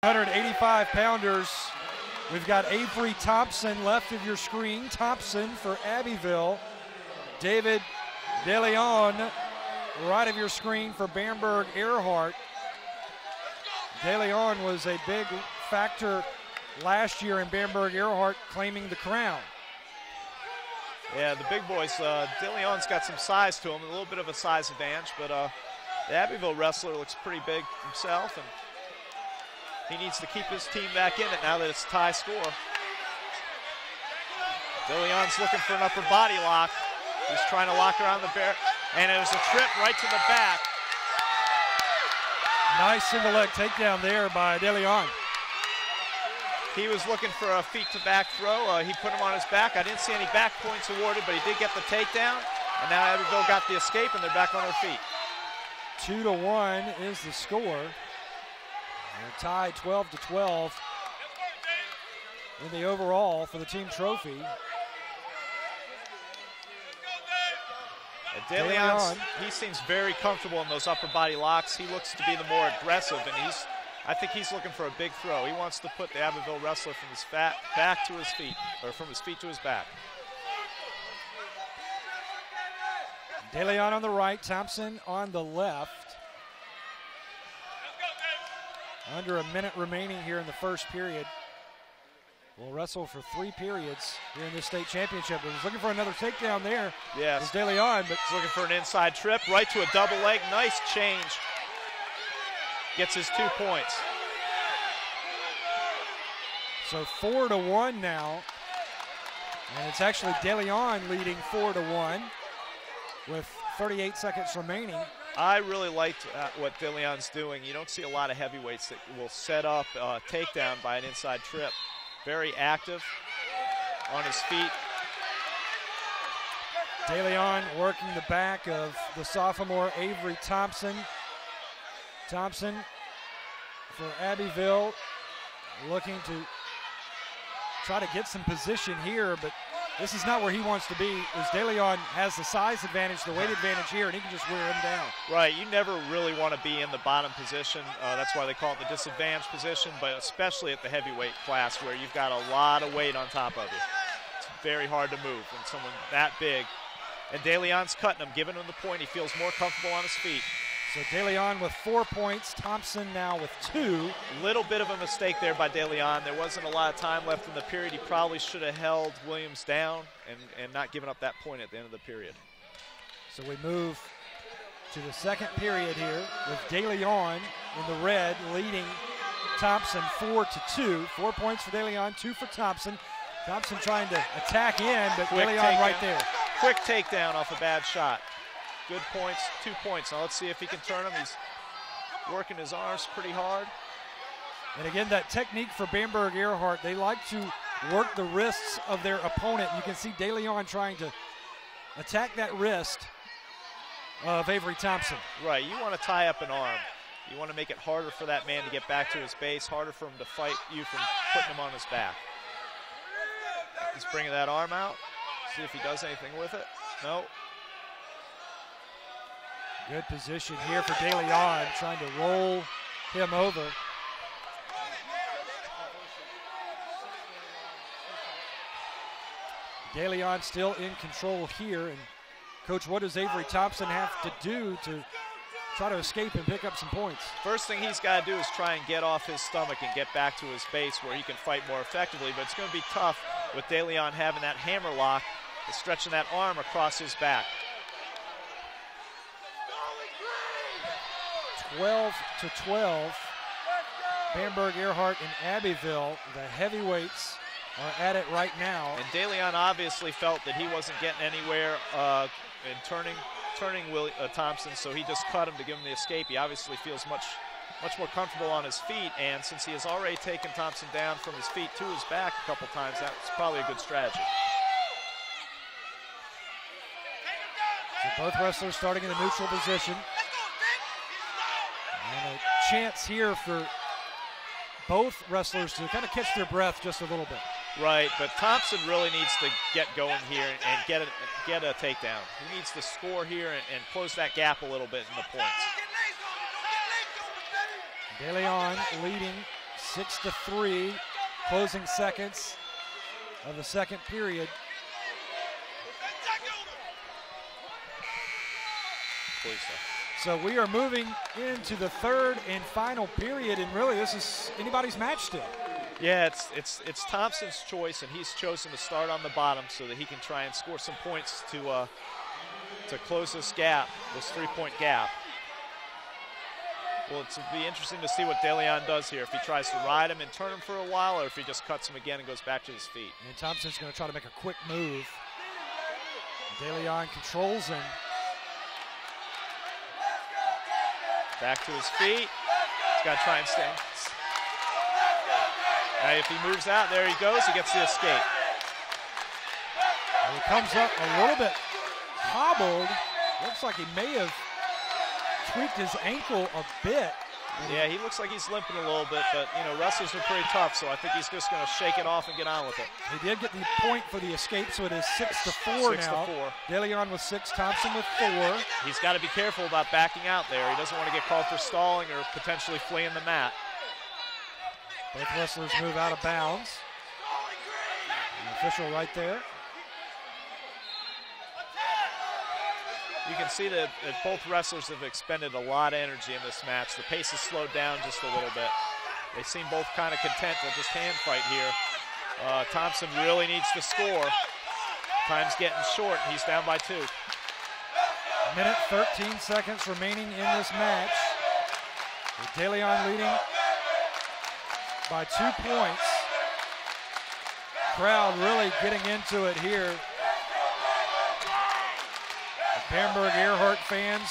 185-pounders. We've got Avery Thompson left of your screen. Thompson for Abbeville. David DeLeon right of your screen for Bamberg-Ehrhardt. DeLeon was a big factor last year in Bamberg-Ehrhardt claiming the crown. Yeah, the big boys, DeLeon's got some size to him, a little bit of a size advantage, but the Abbeville wrestler looks pretty big himself, and he needs to keep his team back in it now that it's a tie score. DeLeon's looking for an upper body lock. He's trying to lock around the bear, and it was a trip right to the back. Nice single leg takedown there by DeLeon. He was looking for a feet to back throw. He put him on his back. I didn't see any back points awarded, but he did get the takedown. And now Abbeville got the escape, and they're back on their feet. 2-1 is the score. They're tied 12-12 in the overall for the team trophy. DeLeon, he seems very comfortable in those upper body locks. He looks to be the more aggressive, and I think he's looking for a big throw. He wants to put the Abbeville wrestler from his back to his feet, or from his feet to his back. DeLeon on the right, Thompson on the left. Under a minute remaining here in the first period. We'll wrestle for 3 periods here in this state championship. He's looking for another takedown there. Yes. It's DeLeon, but he's looking for an inside trip, right to a double leg. Nice change. Gets his 2 points. So 4-1 now. And it's actually DeLeon leading 4-1 with 38 seconds remaining. I really liked what DeLeon's doing. You don't see a lot of heavyweights that will set up a takedown by an inside trip. Very active on his feet. DeLeon working the back of the sophomore Avery Thompson. Thompson for Abbeville, looking to try to get some position here, but this is not where he wants to be, as DeLeon has the size advantage, the weight advantage here, and he can just wear him down. Right, you never really want to be in the bottom position. That's why they call it the disadvantaged position, but especially at the heavyweight class where you've got a lot of weight on top of you. It's very hard to move when someone that big. And DeLeon's cutting him, giving him the point. He feels more comfortable on his feet. So DeLeon with 4 points, Thompson now with 2. Little bit of a mistake there by DeLeon. There wasn't a lot of time left in the period. He probably should have held Williams down and not given up that point at the end of the period. So we move to the second period here with DeLeon in the red leading Thompson 4-2. 4 points for DeLeon, 2 for Thompson. Thompson trying to attack in, but DeLeon right there. Quick takedown off a bad shot. Good points, 2 points. Now let's see if he can turn him. He's working his arms pretty hard. And again, that technique for Bamberg-Ehrhardt, they like to work the wrists of their opponent. You can see DeLeon trying to attack that wrist of Avery Thompson. Right, you want to tie up an arm. You want to make it harder for that man to get back to his base, harder for him to fight you from putting him on his back. He's bringing that arm out. See if he does anything with it. No. Good position here for DeLeon, trying to roll him over. DeLeon still in control here. And Coach, what does Avery Thompson have to do to try to escape and pick up some points? First thing he's got to do is try and get off his stomach and get back to his base where he can fight more effectively. But it's going to be tough with DeLeon having that hammer lock, stretching that arm across his back. 12-12. Bamberg-Ehrhardt and Abbeville, the heavyweights, are at it right now. And DeLeon obviously felt that he wasn't getting anywhere in turning Thompson, so he just cut him to give him the escape. He obviously feels much more comfortable on his feet, and since he has already taken Thompson down from his feet to his back a couple times, that's probably a good strategy. So both wrestlers starting in a neutral position. And a chance here for both wrestlers to kind of catch their breath just a little bit. Right, but Thompson really needs to get going here and get a takedown. He needs to score here and close that gap a little bit in the points. DeLeon leading 6-3, closing seconds of the second period. So we are moving into the third and final period, and really this is anybody's match still. Yeah, it's Thompson's choice, and he's chosen to start on the bottom so that he can try and score some points to close this gap, this three-point gap. Well, it'll be interesting to see what DeLeon does here, if he tries to ride him and turn him for a while, or if he just cuts him again and goes back to his feet. And Thompson's going to try to make a quick move. DeLeon controls him. Back to his feet. He's got to try and stand. Now if he moves out, there he goes. He gets the escape. And he comes up a little bit hobbled. Looks like he may have tweaked his ankle a bit. Yeah, he looks like he's limping a little bit, but you know, wrestlers are pretty tough, so I think he's just going to shake it off and get on with it. He did get the point for the escape, so it is 6-4 now. 6-4. DeLeon with 6, Thompson with 4. He's got to be careful about backing out there. He doesn't want to get called for stalling or potentially fleeing the mat. Both wrestlers move out of bounds. The official right there. You can see that both wrestlers have expended a lot of energy in this match. The pace has slowed down just a little bit. They seem both kind of content to just hand fight here. Thompson really needs to score. Time's getting short. He's down by 2. Minute 13 seconds remaining in this match. With DeLeon leading by 2 points. Crowd really getting into it here. Bamberg-Ehrhardt fans.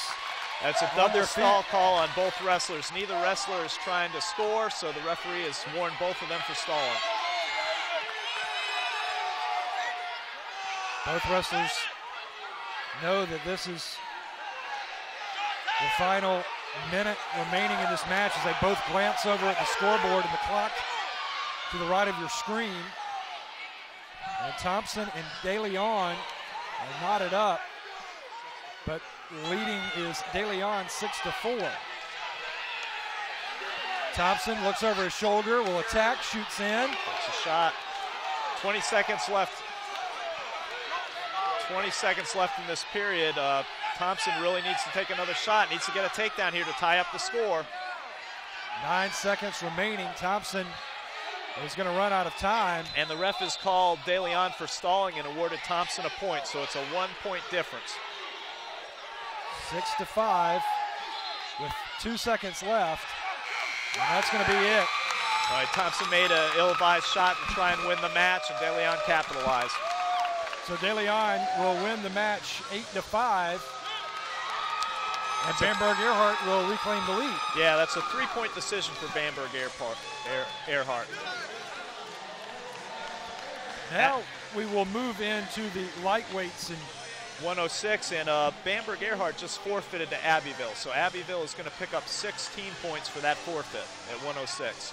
That's a double stall call on both wrestlers. Neither wrestler is trying to score, so the referee has warned both of them for stalling. Both wrestlers know that this is the final minute remaining in this match as they both glance over at the scoreboard and the clock to the right of your screen. And Thompson and DeLeon are knotted up, but leading is DeLeon 6-4. Thompson looks over his shoulder, will attack, shoots in. That's a shot. 20 seconds left. 20 seconds left in this period. Thompson really needs to take another shot, needs to get a takedown here to tie up the score. 9 seconds remaining. Thompson is going to run out of time. And the ref has called DeLeon for stalling and awarded Thompson a point, so it's a 1-point difference. 6-5 with 2 seconds left, and that's going to be it. All right, Thompson made an ill-advised shot to try and win the match, and DeLeon capitalized. So DeLeon will win the match 8-5, and Bamberg-Ehrhardt will reclaim the lead. Yeah, that's a 3-point decision for Bamberg-Ehrhardt. Now we will move into the lightweights and 106, and Bamberg-Ehrhardt just forfeited to Abbeville. So Abbeville is going to pick up 16 points for that forfeit at 106.